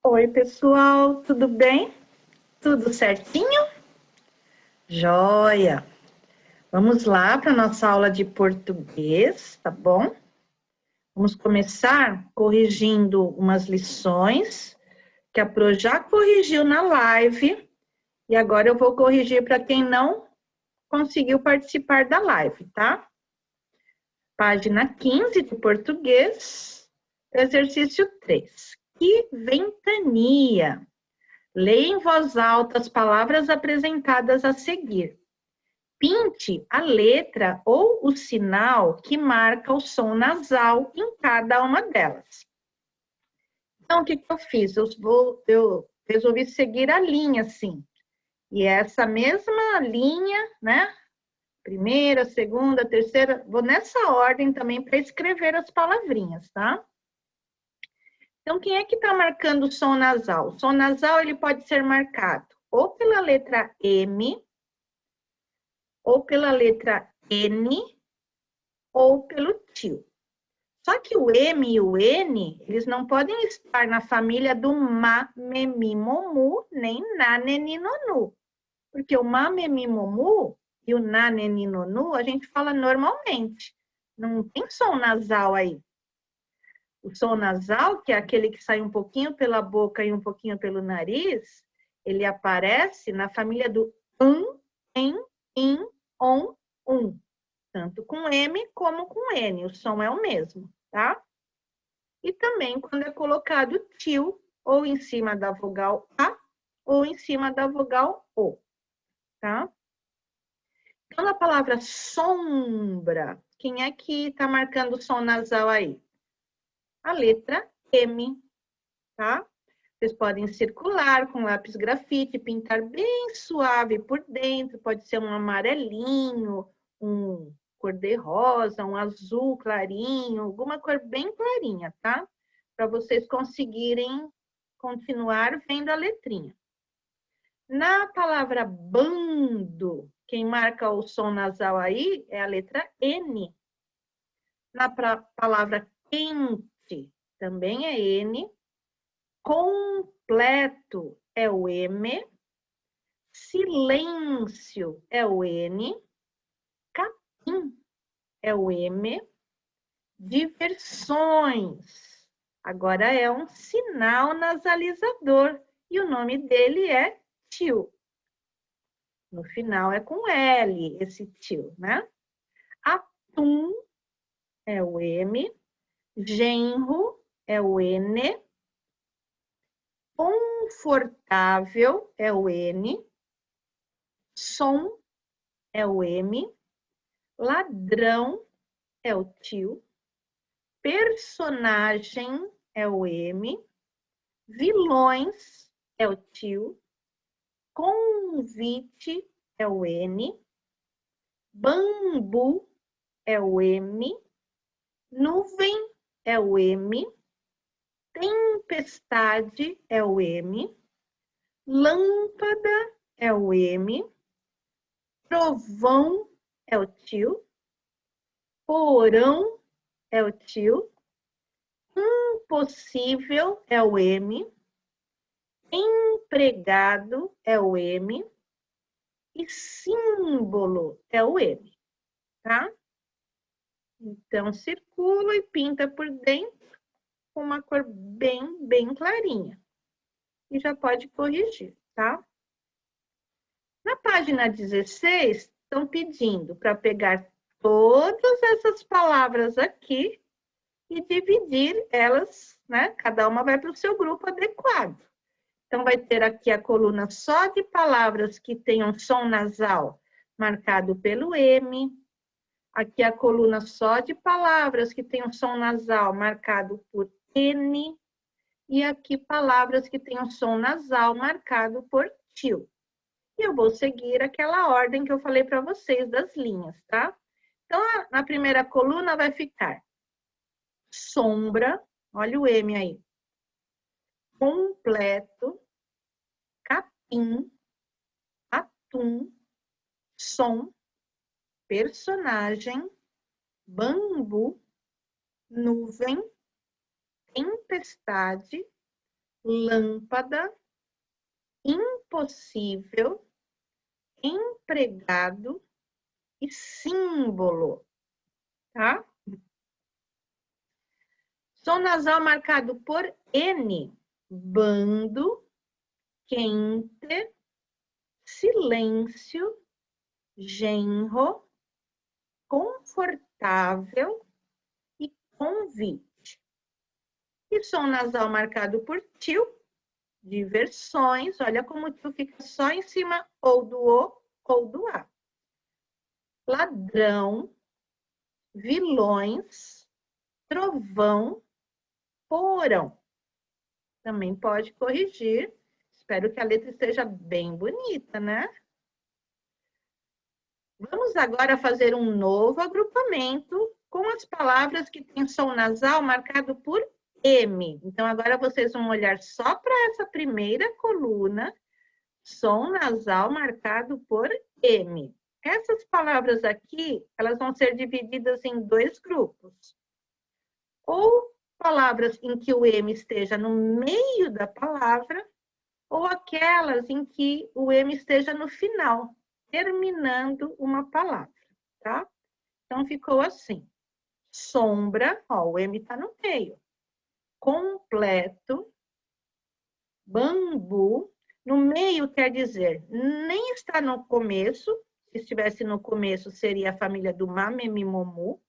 Oi, pessoal, tudo bem? Tudo certinho? Joia! Vamos lá para a nossa aula de português, tá bom? Vamos começar corrigindo umas lições que a Pro já corrigiu na live e agora eu vou corrigir para quem não conseguiu participar da live, tá? Página 15 de português, exercício 3. Que ventania! Leia em voz alta as palavras apresentadas a seguir. Pinte a letra ou o sinal que marca o som nasal em cada uma delas. Então, o que eu fiz? Eu resolvi seguir a linha, assim. E essa mesma linha, né? Primeira, segunda, terceira, vou nessa ordem também para escrever as palavrinhas, tá? Então, quem é que está marcando o som nasal? O som nasal, ele pode ser marcado ou pela letra M, ou pela letra N, ou pelo tio. Só que o M e o N, eles não podem estar na família do ma, me, mi, mo, mu, nem na, ne, ni, no, nu. Porque o ma, me, mi, mo, mu e o na, ne, ni, no, nu, a gente fala normalmente. Não tem som nasal aí. O som nasal, que é aquele que sai um pouquinho pela boca e um pouquinho pelo nariz, ele aparece na família do em, in, on, tanto com M como com N, o som é o mesmo, tá? E também quando é colocado tio, ou em cima da vogal A, ou em cima da vogal O, tá? Então, a palavra sombra, quem é que está marcando o som nasal aí? A letra M, tá? Vocês podem circular com lápis grafite, pintar bem suave por dentro, pode ser um amarelinho, um cor-de-rosa, um azul clarinho, alguma cor bem clarinha, tá? Para vocês conseguirem continuar vendo a letrinha. Na palavra bando, quem marca o som nasal aí é a letra N. Na palavra quente, também é N. Completo é o M, silêncio é o N, capim é o M, diversões. Agora é um sinal nasalizador e o nome dele é tio. No final é com L, esse tio, né? Atum é o M, genro é o N, confortável é o N, som é o M, ladrão é o tio, personagem é o M, vilões é o tio, convite é o N, bambu é o M, nuvem é o M, tempestade é o M, lâmpada é o M, trovão é o tio, porão é o tio, impossível é o M, empregado é o M e símbolo é o M, tá? Então, circula e pinta por dentro com uma cor bem clarinha. E já pode corrigir, tá? Na página 16, estão pedindo para pegar todas essas palavras aqui e dividir elas, né? Cada uma vai para o seu grupo adequado. Então, vai ter aqui a coluna só de palavras que tenham som nasal marcado pelo M. Aqui a coluna só de palavras que tenham som nasal marcado por N. E aqui palavras que tenham som nasal marcado por tio. E eu vou seguir aquela ordem que eu falei para vocês das linhas, tá? Então, na primeira coluna vai ficar sombra, olha o M aí, completo, capim, atum, som, personagem, bambu, nuvem, tempestade, lâmpada, impossível, empregado e símbolo, tá? Som nasal marcado por N, bando, quente, silêncio, genro, confortável e convite. E som nasal marcado por tio, diversões, olha como o tio fica só em cima ou do O ou do A. Ladrão, vilões, trovão, porão. Também pode corrigir. Espero que a letra esteja bem bonita, né? Vamos agora fazer um novo agrupamento com as palavras que têm som nasal marcado por M. Então, agora vocês vão olhar só para essa primeira coluna, som nasal marcado por M. Essas palavras aqui, elas vão ser divididas em dois grupos. Ou palavras em que o M esteja no meio da palavra, ou aquelas em que o M esteja no final, terminando uma palavra, tá? Então, ficou assim. Sombra, ó, o M está no meio. Completo, bambu, no meio quer dizer, nem está no começo, se estivesse no começo seria a família do mamemimomu,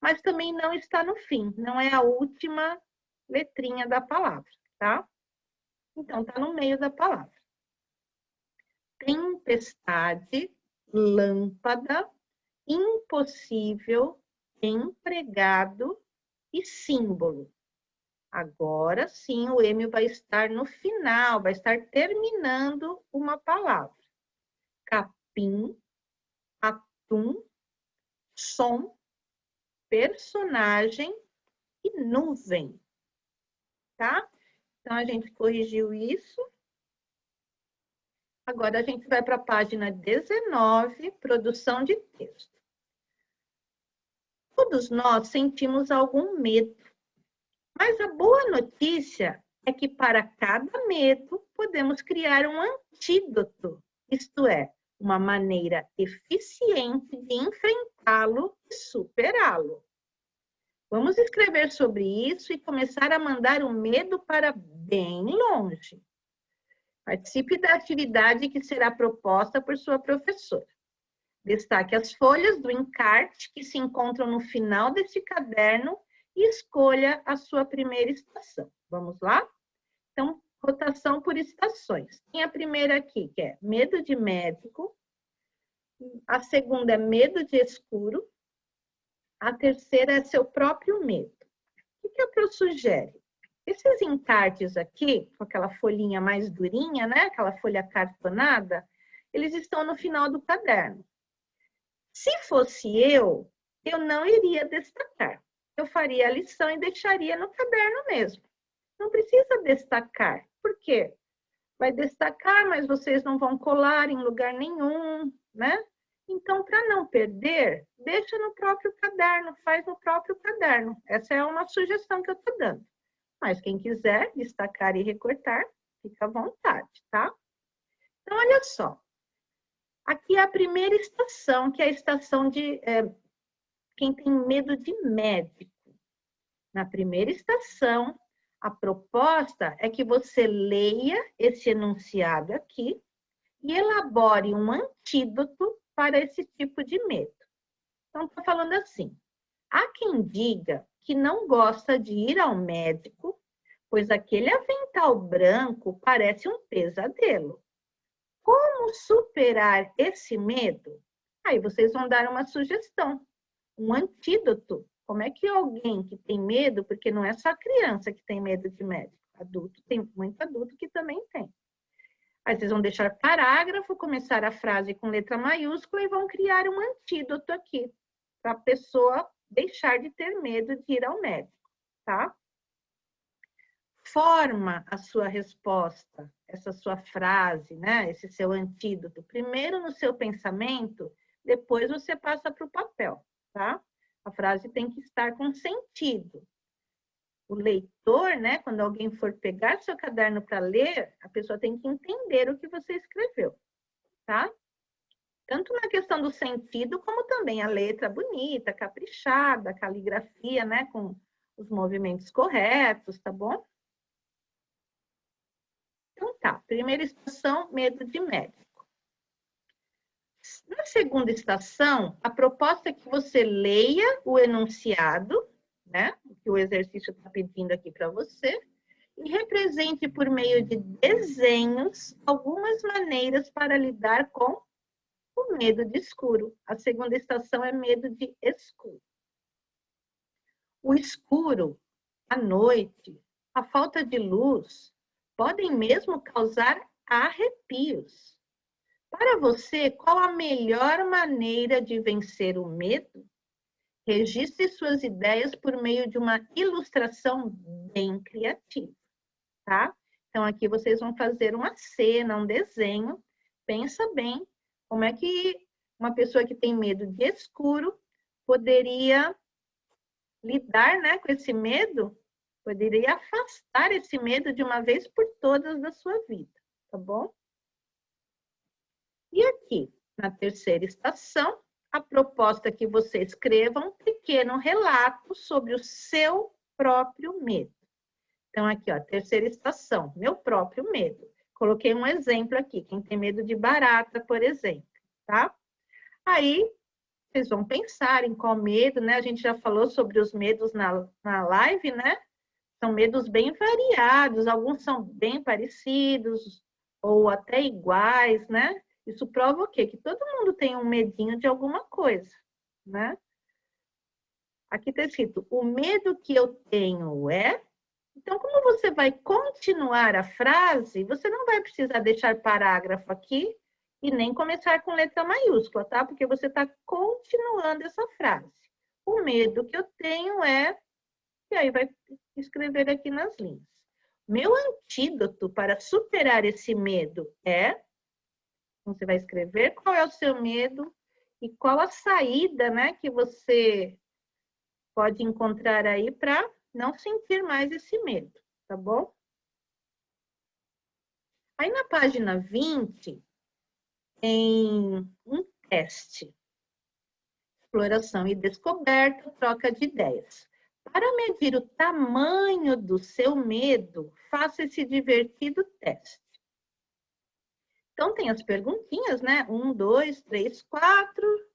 mas também não está no fim, não é a última letrinha da palavra, tá? Então, está no meio da palavra. Tempestade, lâmpada, impossível, empregado e símbolo. Agora sim, o M vai estar no final, vai estar terminando uma palavra. Capim, atum, som, personagem e nuvem. Tá? Então, a gente corrigiu isso. Agora, a gente vai para a página 19, produção de texto. Todos nós sentimos algum medo. Mas a boa notícia é que para cada medo podemos criar um antídoto, isto é, uma maneira eficiente de enfrentá-lo e superá-lo. Vamos escrever sobre isso e começar a mandar o medo para bem longe. Participe da atividade que será proposta por sua professora. Destaque as folhas do encarte que se encontram no final deste caderno e escolha a sua primeira estação. Vamos lá? Então, rotação por estações. Tem a primeira aqui, que é medo de médico. A segunda é medo de escuro. A terceira é seu próprio medo. O que a Pro sugere? Esses encartes aqui, com aquela folhinha mais durinha, né? Aquela folha cartonada, eles estão no final do caderno. Se fosse eu não iria destacar. Eu faria a lição e deixaria no caderno mesmo. Não precisa destacar. Por quê? Vai destacar, mas vocês não vão colar em lugar nenhum, né? Então, para não perder, deixa no próprio caderno, faz no próprio caderno. Essa é uma sugestão que eu estou dando. Mas quem quiser destacar e recortar, fica à vontade, tá? Então, olha só. Aqui é a primeira estação, que é a estação de quem tem medo de médico. Na primeira estação, a proposta é que você leia esse enunciado aqui e elabore um antídoto para esse tipo de medo. Então, está falando assim, há quem diga que não gosta de ir ao médico, pois aquele avental branco parece um pesadelo. Como superar esse medo? Aí vocês vão dar uma sugestão, um antídoto. Como é que alguém que tem medo, porque não é só criança que tem medo de médico, adulto, tem muito adulto que também tem. Aí vocês vão deixar parágrafo, começar a frase com letra maiúscula e vão criar um antídoto aqui, para a pessoa deixar de ter medo de ir ao médico, tá? Forma a sua resposta, essa sua frase, né? Esse seu antídoto, primeiro no seu pensamento, depois você passa para o papel, tá? A frase tem que estar com sentido. o leitor, né, quando alguém for pegar seu caderno para ler, a pessoa tem que entender o que você escreveu, tá? Tanto na questão do sentido, como também a letra bonita, caprichada, a caligrafia, né, com os movimentos corretos, tá bom? Então tá, primeira estação, medo de médico. Na segunda estação, a proposta é que você leia o enunciado, né, que o exercício está pedindo aqui para você, e represente por meio de desenhos algumas maneiras para lidar com o medo de escuro. A segunda estação é medo de escuro. O escuro, a noite, a falta de luz, podem mesmo causar arrepios. Para você, qual a melhor maneira de vencer o medo? Registre suas ideias por meio de uma ilustração bem criativa, tá? Então, aqui vocês vão fazer uma cena, um desenho. Pensa bem como é que uma pessoa que tem medo de escuro poderia lidar, né, com esse medo, poderia afastar esse medo de uma vez por todas da sua vida, tá bom? E aqui, na terceira estação, a proposta é que você escreva um pequeno relato sobre o seu próprio medo. Então, aqui, ó, terceira estação, meu próprio medo. Coloquei um exemplo aqui, quem tem medo de barata, por exemplo, tá? Aí, vocês vão pensar em qual medo, né? A gente já falou sobre os medos na live, né? São medos bem variados, alguns são bem parecidos ou até iguais, né? Isso prova o quê? Que todo mundo tem um medinho de alguma coisa, né? Aqui está escrito, o medo que eu tenho é... Então, como você vai continuar a frase, você não vai precisar deixar parágrafo aqui e nem começar com letra maiúscula, tá? Porque você está continuando essa frase. O medo que eu tenho é... E aí vai escrever aqui nas linhas. Meu antídoto para superar esse medo é... Você vai escrever qual é o seu medo e qual a saída, né, que você pode encontrar aí para não sentir mais esse medo, tá bom? Aí na página 20, tem um teste. Exploração e descoberta, troca de ideias. Para medir o tamanho do seu medo, faça esse divertido teste. Então, tem as perguntinhas, né? 1, 2, 3, 4,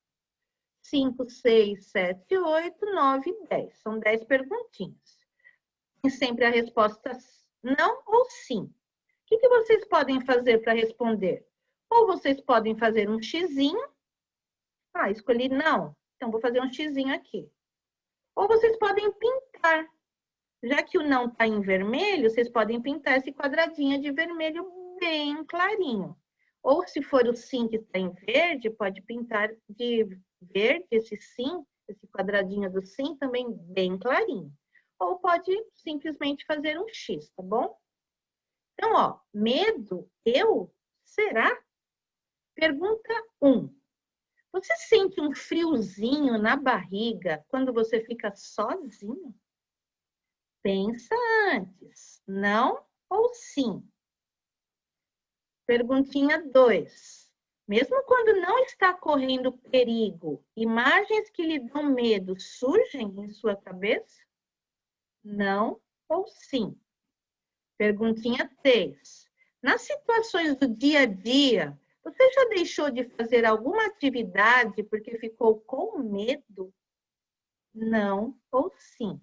5, 6, 7, 8, 9, 10. São 10 perguntinhas. Tem sempre a resposta não ou sim. O que vocês podem fazer para responder? Ou vocês podem fazer um xizinho. Ah, escolhi não. Então, vou fazer um xizinho aqui. Ou vocês podem pintar. Já que o não está em vermelho, vocês podem pintar esse quadradinho de vermelho bem clarinho. Ou se for o sim que está em verde, pode pintar de verde esse sim, esse quadradinho do sim também bem clarinho. Ou pode simplesmente fazer um X, tá bom? Então, ó, medo, eu, será? Pergunta 1. Você sente um friozinho na barriga quando você fica sozinho? Pensa antes, não ou sim? Perguntinha 2. Mesmo quando não está correndo perigo, imagens que lhe dão medo surgem em sua cabeça? Não ou sim? Perguntinha 3. Nas situações do dia a dia, você já deixou de fazer alguma atividade porque ficou com medo? Não ou sim?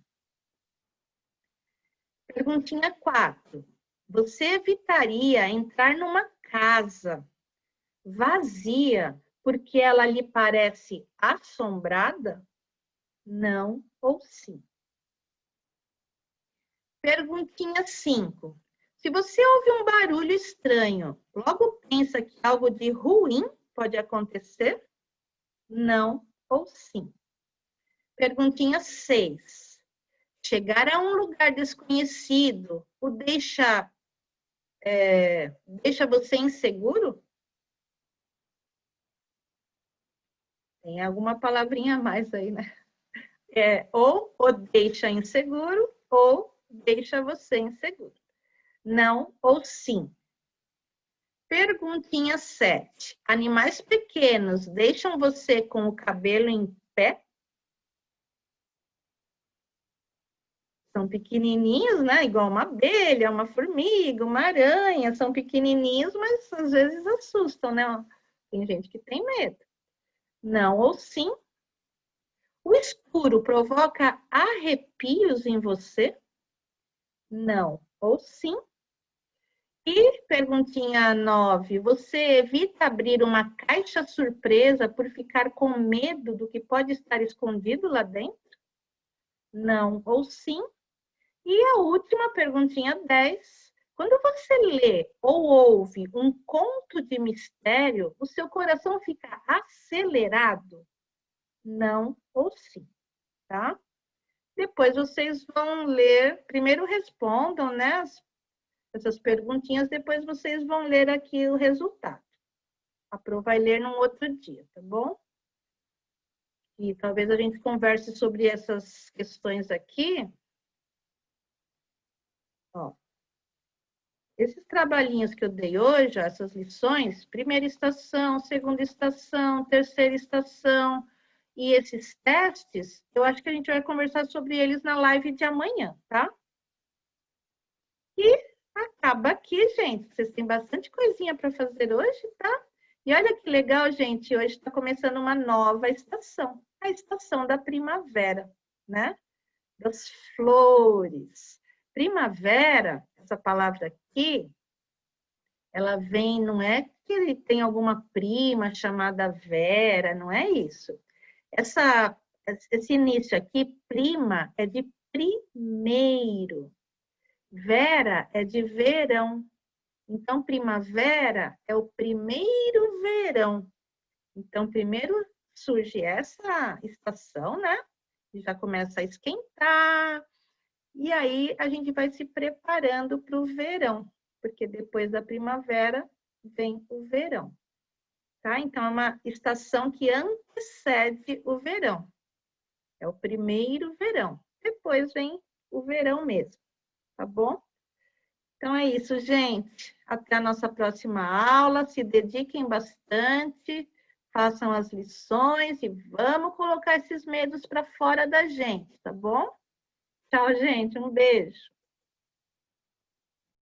Perguntinha 4. Você evitaria entrar numa casa vazia porque ela lhe parece assombrada? Não ou sim? Perguntinha 5. Se você ouve um barulho estranho, logo pensa que algo de ruim pode acontecer? Não ou sim? Perguntinha 6. Chegar a um lugar desconhecido o deixa você inseguro? Tem alguma palavrinha a mais aí, né? Ou o deixa inseguro ou deixa você inseguro. Não ou sim. Perguntinha 7. Animais pequenos deixam você com o cabelo em pé? São pequenininhos, né? Igual uma abelha, uma formiga, uma aranha. São pequenininhos, mas às vezes assustam, né? Tem gente que tem medo. Não ou sim. O escuro provoca arrepios em você? Não ou sim. E perguntinha 9. Você evita abrir uma caixa surpresa por ficar com medo do que pode estar escondido lá dentro? Não ou sim. E a última perguntinha 10. Quando você lê ou ouve um conto de mistério, o seu coração fica acelerado? Não ou sim, tá? Depois vocês vão ler, primeiro respondam, né, essas perguntinhas, depois vocês vão ler aqui o resultado. A Pro vai ler num outro dia, tá bom? E talvez a gente converse sobre essas questões aqui. Ó, esses trabalhinhos que eu dei hoje, ó, essas lições, primeira estação, segunda estação, terceira estação, e esses testes, eu acho que a gente vai conversar sobre eles na live de amanhã, tá? E acaba aqui, gente. Vocês têm bastante coisinha para fazer hoje, tá? E olha que legal, gente. Hoje está começando uma nova estação. A estação da primavera, né? Das flores. Primavera, essa palavra aqui, ela vem, não é que ele tem alguma prima chamada Vera, não é isso. Esse início aqui, prima, é de primeiro. Vera é de verão. Então, primavera é o primeiro verão. Então, primeiro surge essa estação, né? E já começa a esquentar. E aí, a gente vai se preparando para o verão. Porque depois da primavera, vem o verão. Tá? Então, é uma estação que antecede o verão. É o primeiro verão. Depois vem o verão mesmo. Tá bom? Então é isso, gente. Até a nossa próxima aula. Se dediquem bastante, façam as lições e vamos colocar esses medos para fora da gente, tá bom? Tchau, gente. Um beijo.